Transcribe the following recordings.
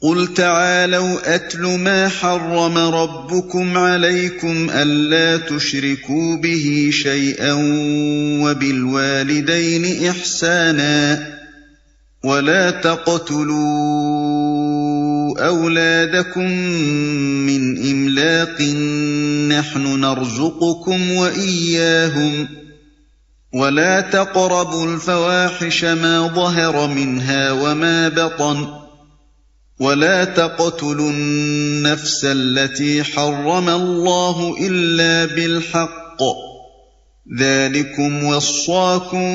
قل تعالوا أتل ما حرم ربكم عليكم ألا تشركوا به شيئا وبالوالدين إحسانا ولا تقتلوا أولادكم من إملاق نحن نرزقكم وإياهم ولا تقربوا الفواحش ما ظهر منها وما بطن ولا تقتلوا النفس التي حرم الله إلا بالحق ذلكم وصاكم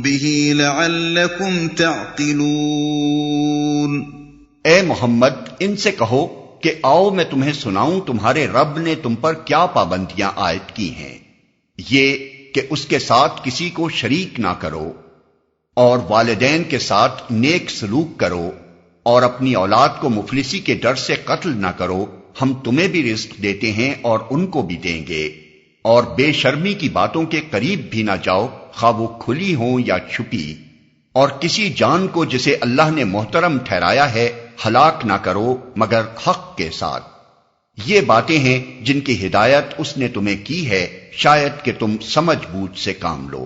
به لعلكم تعقلون۔ اے محمد ان سے کہو کہ آؤ میں تمہیں سناؤں تمہارے رب نے تم پر کیا پابندیاں عائد کی ہیں، یہ کہ اس کے ساتھ کسی کو شریک نہ کرو اور والدین کے ساتھ نیک سلوک کرو اور اپنی اولاد کو مفلسی کے ڈر سے قتل نہ کرو، ہم تمہیں بھی رزق دیتے ہیں اور ان کو بھی دیں گے، اور بے شرمی کی باتوں کے قریب بھی نہ جاؤ خواہ وہ کھلی ہوں یا چھپی، اور کسی جان کو جسے اللہ نے محترم ٹھہرایا ہے ہلاک نہ کرو مگر حق کے ساتھ۔ یہ باتیں ہیں جن کی ہدایت اس نے تمہیں کی ہے، شاید کہ تم سمجھ بوجھ سے کام لو۔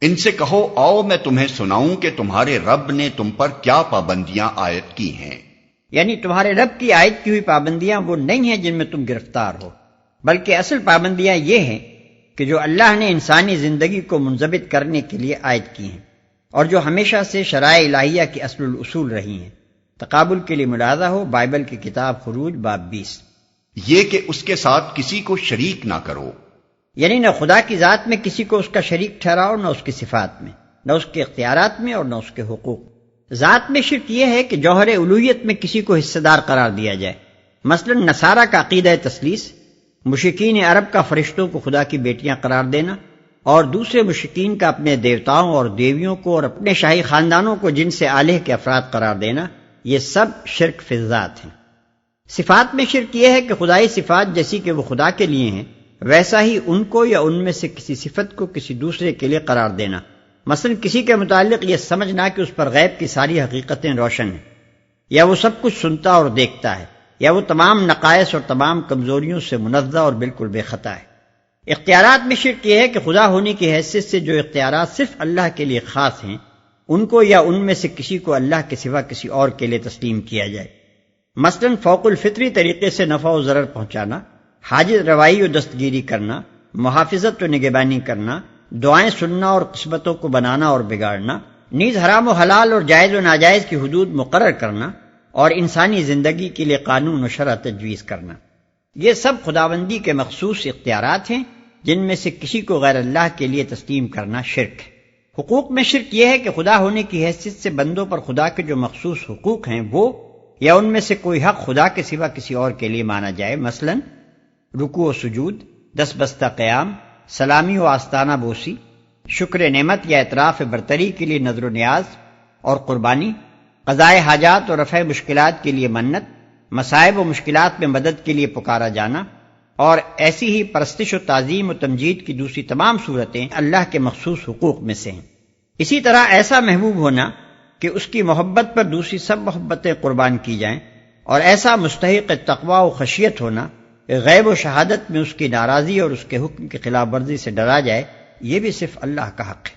ان سے کہو آؤ میں تمہیں سناؤں کہ تمہارے رب نے تم پر کیا پابندیاں عائد کی ہیں، یعنی تمہارے رب کی عائد کی ہوئی پابندیاں وہ نہیں ہیں جن میں تم گرفتار ہو، بلکہ اصل پابندیاں یہ ہیں کہ جو اللہ نے انسانی زندگی کو منضبط کرنے کے لیے عائد کی ہیں اور جو ہمیشہ سے شرائع الہیہ کی اصل الاصول رہی ہیں۔ تقابل کے لیے ملاحظہ ہو بائبل کی کتاب خروج باب 20۔ یہ کہ اس کے ساتھ کسی کو شریک نہ کرو، یعنی نہ خدا کی ذات میں کسی کو اس کا شریک ٹھہراؤ، نہ اس کی صفات میں، نہ اس کے اختیارات میں اور نہ اس کے حقوق۔ ذات میں شرک یہ ہے کہ جوہر الوہیت میں کسی کو حصہ دار قرار دیا جائے، مثلا نصارہ کا عقیدہ تثلیث، مشرکین عرب کا فرشتوں کو خدا کی بیٹیاں قرار دینا، اور دوسرے مشرکین کا اپنے دیوتاؤں اور دیویوں کو اور اپنے شاہی خاندانوں کو جن سے آلہ کے افراد قرار دینا، یہ سب شرک فی الذات ہیں۔ صفات میں شرک یہ ہے کہ خدائی صفات جیسی کہ وہ خدا کے لیے ہیں ویسا ہی ان کو یا ان میں سے کسی صفت کو کسی دوسرے کے لیے قرار دینا، مثلا کسی کے متعلق یہ سمجھنا کہ اس پر غیب کی ساری حقیقتیں روشن ہیں، یا وہ سب کچھ سنتا اور دیکھتا ہے، یا وہ تمام نقائص اور تمام کمزوریوں سے منزہ اور بالکل بے خطا ہے۔ اختیارات میں شرک یہ ہے کہ خدا ہونے کی حیثیت سے جو اختیارات صرف اللہ کے لیے خاص ہیں ان کو یا ان میں سے کسی کو اللہ کے سوا کسی اور کے لیے تسلیم کیا جائے، مثلا فوق الفطری طریقے سے نفع و ضرر پہنچانا، حاجت روائی و دستگیری کرنا، محافظت و نگہبانی کرنا، دعائیں سننا اور قسمتوں کو بنانا اور بگاڑنا، نیز حرام و حلال اور جائز و ناجائز کی حدود مقرر کرنا، اور انسانی زندگی کے لیے قانون و شرع تجویز کرنا۔ یہ سب خداوندی کے مخصوص اختیارات ہیں جن میں سے کسی کو غیر اللہ کے لیے تسلیم کرنا شرک ہے۔ حقوق میں شرک یہ ہے کہ خدا ہونے کی حیثیت سے بندوں پر خدا کے جو مخصوص حقوق ہیں وہ یا ان میں سے کوئی حق خدا کے سوا کسی اور کے لیے مانا جائے، مثلا رکوع و سجود، 10 بستہ قیام، سلامی و آستانہ بوسی، شکر نعمت یا اعتراف برتری کے لیے نذر و نیاز اور قربانی، قضاء حاجات اور رفع مشکلات کے لیے منت، مصائب و مشکلات میں مدد کے لیے پکارا جانا، اور ایسی ہی پرستش و تعظیم و تمجید کی دوسری تمام صورتیں اللہ کے مخصوص حقوق میں سے ہیں۔ اسی طرح ایسا محبوب ہونا کہ اس کی محبت پر دوسری سب محبتیں قربان کی جائیں، اور ایسا مستحق تقوی و خشیت ہونا کہ غیب و شہادت میں اس کی ناراضی اور اس کے حکم کی خلاف ورزی سے ڈرا جائے، یہ بھی صرف اللہ کا حق ہے،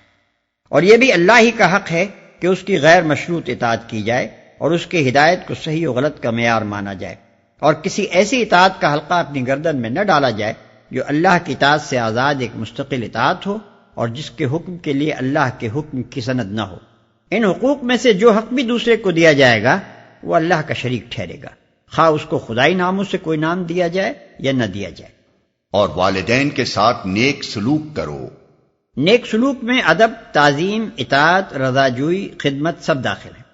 اور یہ بھی اللہ ہی کا حق ہے کہ اس کی غیر مشروط اطاعت کی جائے اور اس کی ہدایت کو صحیح و غلط کا معیار مانا جائے، اور کسی ایسی اطاعت کا حلقہ اپنی گردن میں نہ ڈالا جائے جو اللہ کی اطاعت سے آزاد ایک مستقل اطاعت ہو اور جس کے حکم کے لیے اللہ کے حکم کی سند نہ ہو۔ ان حقوق میں سے جو حق بھی دوسرے کو دیا جائے گا وہ اللہ کا شریک ٹھہرے گا، خواہ اس کو خدائی ناموں سے کوئی نام دیا جائے یا نہ دیا جائے۔ اور والدین کے ساتھ نیک سلوک کرو۔ نیک سلوک میں ادب، تعظیم، اطاعت، رضاجوئی، خدمت سب داخل ہیں۔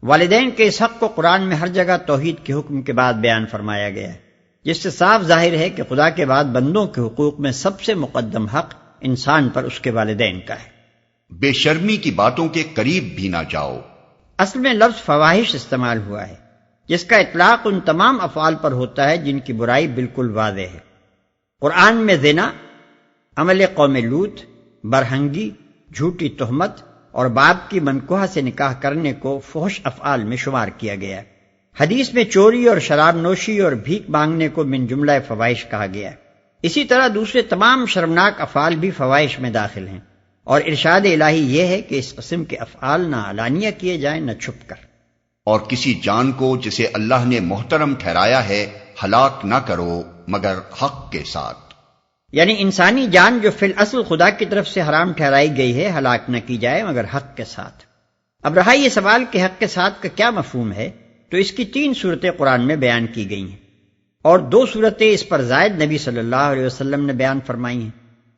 والدین کے اس حق کو قرآن میں ہر جگہ توحید کے حکم کے بعد بیان فرمایا گیا ہے، جس سے صاف ظاہر ہے کہ خدا کے بعد بندوں کے حقوق میں سب سے مقدم حق انسان پر اس کے والدین کا ہے۔ بے شرمی کی باتوں کے قریب بھی نہ جاؤ۔ اصل میں لفظ فواحش استعمال ہوا ہے، جس کا اطلاق ان تمام افعال پر ہوتا ہے جن کی برائی بالکل واضح ہے۔ قرآن میں زنا، عمل قوم لوط، برہنگی، جھوٹی تہمت اور باپ کی منکوحہ سے نکاح کرنے کو فحش افعال میں شمار کیا گیا ہے۔ حدیث میں چوری اور شراب نوشی اور بھیک مانگنے کو من جملہ فواحش کہا گیا ہے۔ اسی طرح دوسرے تمام شرمناک افعال بھی فواحش میں داخل ہیں، اور ارشاد الہی یہ ہے کہ اس قسم کے افعال نہ علانیہ کیے جائیں نہ چھپ کر۔ اور کسی جان کو جسے اللہ نے محترم ٹھہرایا ہے ہلاک نہ کرو مگر حق کے ساتھ۔ یعنی انسانی جان جو فی الاصل خدا کی طرف سے حرام ٹھہرائی گئی ہے ہلاک نہ کی جائے مگر حق کے ساتھ۔ اب رہا یہ سوال کہ حق کے ساتھ کا کیا مفہوم ہے، تو اس کی 3 صورتیں قرآن میں بیان کی گئی ہیں، اور 2 صورتیں اس پر زائد نبی صلی اللہ علیہ وسلم نے بیان فرمائی ہیں۔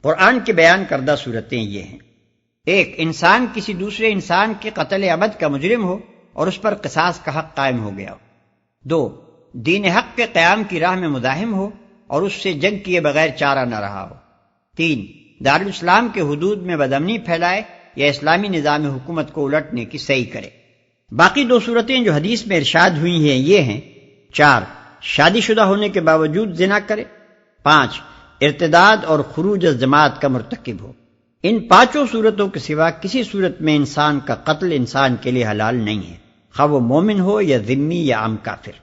قرآن کی بیان کردہ صورتیں یہ ہیں: 1، انسان کسی دوسرے انسان کے قتل عمد کا مجرم ہو اور اس پر قصاص کا حق قائم ہو گیا ہو۔ 2، دین حق کے قیام کی راہ میں مزاحم ہو اور اس سے جنگ کیے بغیر چارہ نہ رہا ہو۔ 3، دارالاسلام کے حدود میں بدامنی پھیلائے یا اسلامی نظام حکومت کو الٹنے کی سعی کرے۔ باقی 2 صورتیں جو حدیث میں ارشاد ہوئی ہیں یہ ہیں: 4، شادی شدہ ہونے کے باوجود زنا کرے۔ 5، ارتداد اور خروج از جماعت کا مرتکب ہو۔ ان 5 صورتوں کے سوا کسی صورت میں انسان کا قتل انسان کے لیے حلال نہیں ہے، خواہ وہ مومن ہو یا ذمی یا عام کافر۔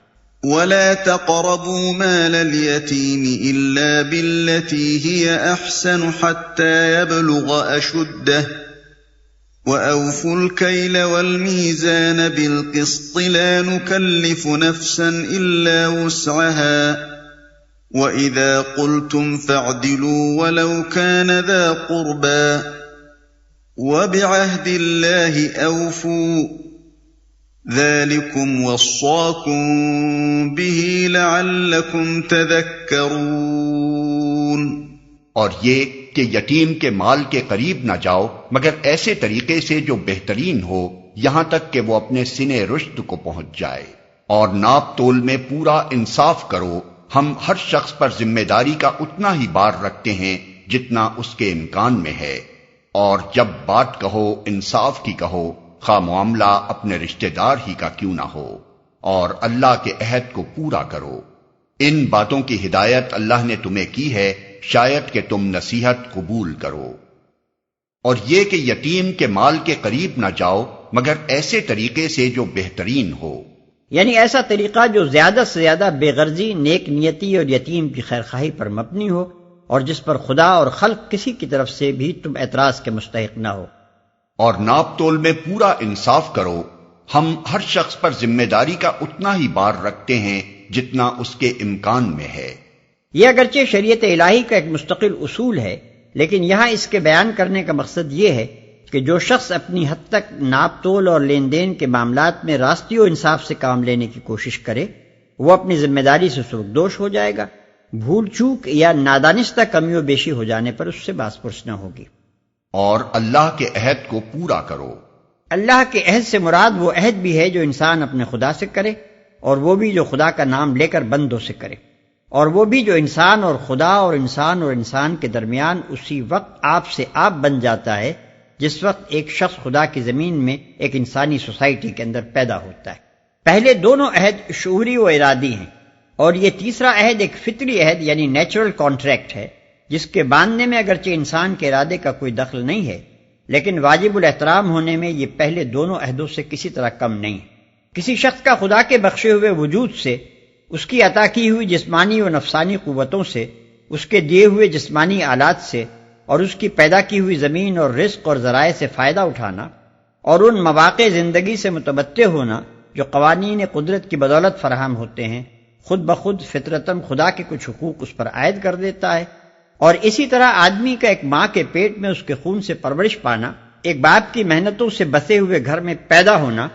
ولا تقربوا مال اليتيم إلا بالتي هي أحسن حتى يبلغ أشده وأوفوا الكيل والميزان بالقسط لا نكلف نفسا إلا وسعها وإذا قلتم فاعدلوا ولو كان ذا قربى وبعهد الله أوفوا ذلكم وصاكم به لعلكم تذكرون۔ اور یہ کہ یتیم کے مال کے قریب نہ جاؤ مگر ایسے طریقے سے جو بہترین ہو یہاں تک کہ وہ اپنے سنے رشد کو پہنچ جائے، اور ناپ تول میں پورا انصاف کرو۔ ہم ہر شخص پر ذمہ داری کا اتنا ہی بار رکھتے ہیں جتنا اس کے امکان میں ہے، اور جب بات کہو انصاف کی کہو، خواہ معاملہ اپنے رشتہ دار ہی کا کیوں نہ ہو، اور اللہ کے عہد کو پورا کرو۔ ان باتوں کی ہدایت اللہ نے تمہیں کی ہے، شاید کہ تم نصیحت قبول کرو۔ اور یہ کہ یتیم کے مال کے قریب نہ جاؤ مگر ایسے طریقے سے جو بہترین ہو، یعنی ایسا طریقہ جو زیادہ سے زیادہ بے غرضی، نیک نیتی اور یتیم کی خیرخواہی پر مبنی ہو، اور جس پر خدا اور خلق کسی کی طرف سے بھی تم اعتراض کے مستحق نہ ہو۔ اور ناپ تول میں پورا انصاف کرو۔ ہم ہر شخص پر ذمہ داری کا اتنا ہی بار رکھتے ہیں جتنا اس کے امکان میں ہے۔ یہ اگرچہ شریعت الہی کا ایک مستقل اصول ہے، لیکن یہاں اس کے بیان کرنے کا مقصد یہ ہے کہ جو شخص اپنی حد تک ناپ تول اور لین دین کے معاملات میں راستی و انصاف سے کام لینے کی کوشش کرے، وہ اپنی ذمہ داری سے سبکدوش ہو جائے گا۔ بھول چوک یا نادانستہ کمی و بیشی ہو جانے پر اس سے باس پرس نہ ہوگی۔ اور اللہ کے عہد کو پورا کرو۔ اللہ کے عہد سے مراد وہ عہد بھی ہے جو انسان اپنے خدا سے کرے، اور وہ بھی جو خدا کا نام لے کر بندوں سے کرے، اور وہ بھی جو انسان اور خدا اور انسان کے درمیان اسی وقت آپ سے آپ بن جاتا ہے جس وقت ایک شخص خدا کی زمین میں ایک انسانی سوسائٹی کے اندر پیدا ہوتا ہے۔ پہلے دونوں عہد شعوری و ارادی ہیں، اور یہ تیسرا عہد ایک فطری عہد یعنی نیچرل کانٹریکٹ ہے، جس کے باندھنے میں اگرچہ انسان کے ارادے کا کوئی دخل نہیں ہے، لیکن واجب الاحترام ہونے میں یہ پہلے دونوں عہدوں سے کسی طرح کم نہیں ہے۔ کسی شخص کا خدا کے بخشے ہوئے وجود سے، اس کی عطا کی ہوئی جسمانی و نفسانی قوتوں سے، اس کے دیے ہوئے جسمانی آلات سے، اور اس کی پیدا کی ہوئی زمین اور رزق اور ذرائع سے فائدہ اٹھانا، اور ان مواقع زندگی سے متمتع ہونا جو قوانین قدرت کی بدولت فراہم ہوتے ہیں، خود بخود فطرتاً خدا کے کچھ حقوق اس پر عائد کر دیتا ہے۔ اور اسی طرح آدمی کا ایک ماں کے پیٹ میں اس کے خون سے پرورش پانا، ایک باپ کی محنتوں سے بسے ہوئے گھر میں پیدا ہونا،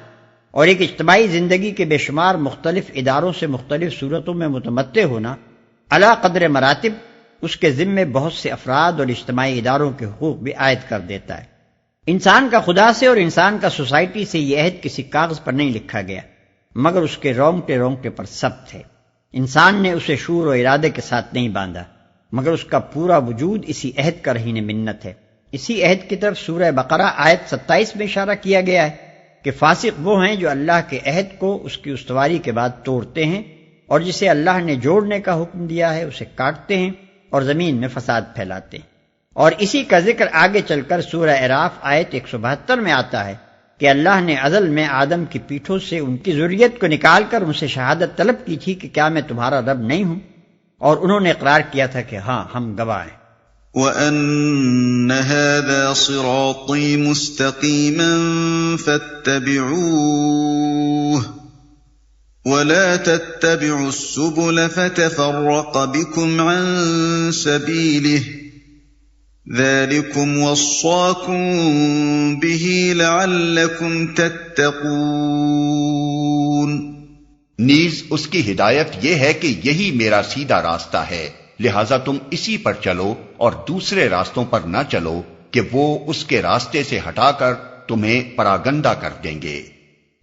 اور ایک اجتماعی زندگی کے بے شمار مختلف اداروں سے مختلف صورتوں میں متمتع ہونا، اعلیٰ قدر مراتب اس کے ذمے بہت سے افراد اور اجتماعی اداروں کے حقوق بھی عائد کر دیتا ہے۔ انسان کا خدا سے اور انسان کا سوسائٹی سے یہ عہد کسی کاغذ پر نہیں لکھا گیا، مگر اس کے رونگٹے رونگٹے پر ثبت ہے۔ انسان نے اسے شعور و ارادے کے ساتھ نہیں باندھا، مگر اس کا پورا وجود اسی عہد کا رہین منت ہے۔ اسی عہد کی طرف سورہ بقرہ آیت 27 میں اشارہ کیا گیا ہے کہ فاسق وہ ہیں جو اللہ کے عہد کو اس کی استواری کے بعد توڑتے ہیں، اور جسے اللہ نے جوڑنے کا حکم دیا ہے اسے کاٹتے ہیں اور زمین میں فساد پھیلاتے ہیں۔ اور اسی کا ذکر آگے چل کر سورہ اعراف آیت 172 میں آتا ہے کہ اللہ نے ازل میں آدم کی پیٹھوں سے ان کی ذریت کو نکال کر ان سے شہادت طلب کی تھی کہ کیا میں تمہارا رب نہیں ہوں، اور انہوں نے اقرار کیا تھا کہ ہاں ہم گواہ ہیں۔ وَأَنَّ هَذَا صِرَاطِي مُسْتَقِيمًا فَاتَّبِعُوهُ وَلَا تَتَّبِعُوا السُّبُلَ فَتَفَرَّقَ بِكُمْ عَن سَبِيلِهِ ذَلِكُمْ وَصَّاكُمْ بِهِ لَعَلَّكُمْ تَتَّقُونَ۔ نیز اس کی ہدایت یہ ہے کہ یہی میرا سیدھا راستہ ہے، لہذا تم اسی پر چلو اور دوسرے راستوں پر نہ چلو کہ وہ اس کے راستے سے ہٹا کر تمہیں پراگندہ کر دیں گے۔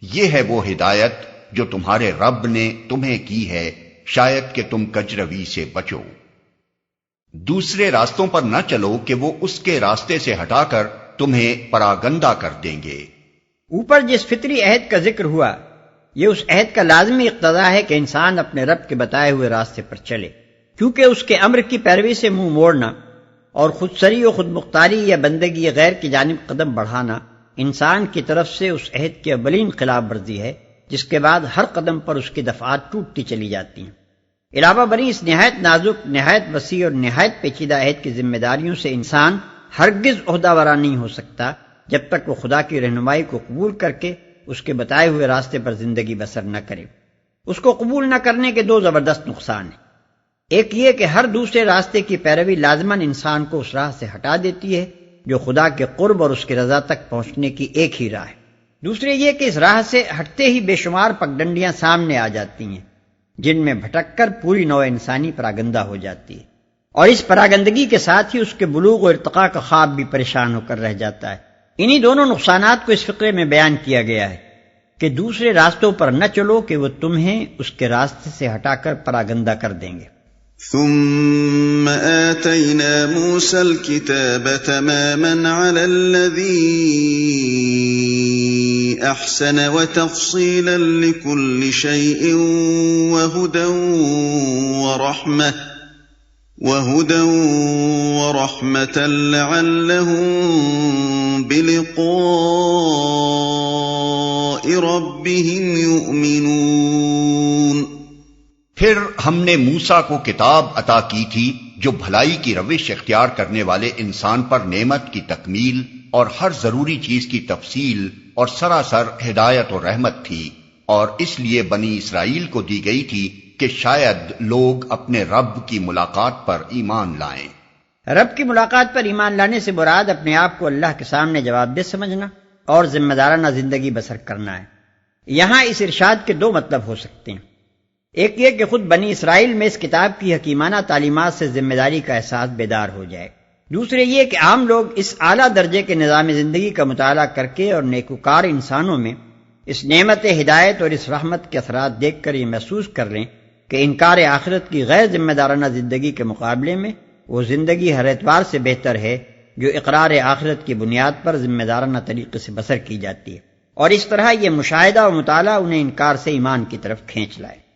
یہ ہے وہ ہدایت جو تمہارے رب نے تمہیں کی ہے، شاید کہ تم کجروی سے بچو۔ دوسرے راستوں پر نہ چلو کہ وہ اس کے راستے سے ہٹا کر تمہیں پراگندہ کر دیں گے۔ اوپر جس فطری عہد کا ذکر ہوا، یہ اس عہد کا لازمی اقتضا ہے کہ انسان اپنے رب کے بتائے ہوئے راستے پر چلے، کیونکہ اس کے امر کی پیروی سے منہ موڑنا اور خود سری و خود مختاری یا بندگی غیر کی جانب قدم بڑھانا انسان کی طرف سے اس عہد کی اولین خلاف ورزی ہے، جس کے بعد ہر قدم پر اس کی دفعات ٹوٹتی چلی جاتی ہیں۔ علاوہ بری اس نہایت نازک، نہایت وسیع اور نہایت پیچیدہ عہد کی ذمہ داریوں سے انسان ہرگز عہدہ ورا نہیں ہو سکتا جب تک وہ خدا کی رہنمائی کو قبول کر کے اس کے بتائے ہوئے راستے پر زندگی بسر نہ کرے۔ اس کو قبول نہ کرنے کے دو زبردست نقصان ہیں۔ ایک یہ کہ ہر دوسرے راستے کی پیروی لازماً انسان کو اس راہ سے ہٹا دیتی ہے جو خدا کے قرب اور اس کی رضا تک پہنچنے کی ایک ہی راہ ہے۔ دوسرے یہ کہ اس راہ سے ہٹتے ہی بے شمار پگڈنڈیاں سامنے آ جاتی ہیں جن میں بھٹک کر پوری نوع انسانی پراگندہ ہو جاتی ہے، اور اس پراگندگی کے ساتھ ہی اس کے بلوغ و ارتقاء کا خواب بھی پریشان ہو کر رہ جاتا ہے۔ انہی دونوں نقصانات کو اس فقرے میں بیان کیا گیا ہے کہ دوسرے راستوں پر نہ چلو کہ وہ تمہیں اس کے راستے سے ہٹا کر پراگندہ کر دیں گے۔ ثم آتينا موسى الكتاب تماما على الذي أحسن وتفصيلا لكل شيء وهدى ورحمة لعلهم بلقاء ربهم يؤمنون۔ پھر ہم نے موسیٰ کو کتاب عطا کی تھی جو بھلائی کی روش اختیار کرنے والے انسان پر نعمت کی تکمیل اور ہر ضروری چیز کی تفصیل اور سراسر ہدایت و رحمت تھی، اور اس لیے بنی اسرائیل کو دی گئی تھی کہ شاید لوگ اپنے رب کی ملاقات پر ایمان لائیں۔ رب کی ملاقات پر ایمان لانے سے مراد اپنے آپ کو اللہ کے سامنے جواب دہ سمجھنا اور ذمہ دارانہ زندگی بسر کرنا ہے۔ یہاں اس ارشاد کے دو مطلب ہو سکتے ہیں۔ ایک یہ کہ خود بنی اسرائیل میں اس کتاب کی حکیمانہ تعلیمات سے ذمہ داری کا احساس بیدار ہو جائے۔ دوسرے یہ کہ عام لوگ اس اعلیٰ درجے کے نظام زندگی کا مطالعہ کر کے اور نیکوکار انسانوں میں اس نعمت ہدایت اور اس رحمت کے اثرات دیکھ کر یہ محسوس کر لیں کہ انکار آخرت کی غیر ذمہ دارانہ زندگی کے مقابلے میں وہ زندگی ہر اعتبار سے بہتر ہے جو اقرار آخرت کی بنیاد پر ذمہ دارانہ طریقے سے بسر کی جاتی ہے، اور اس طرح یہ مشاہدہ و مطالعہ انہیں انکار سے ایمان کی طرف کھینچ لائے۔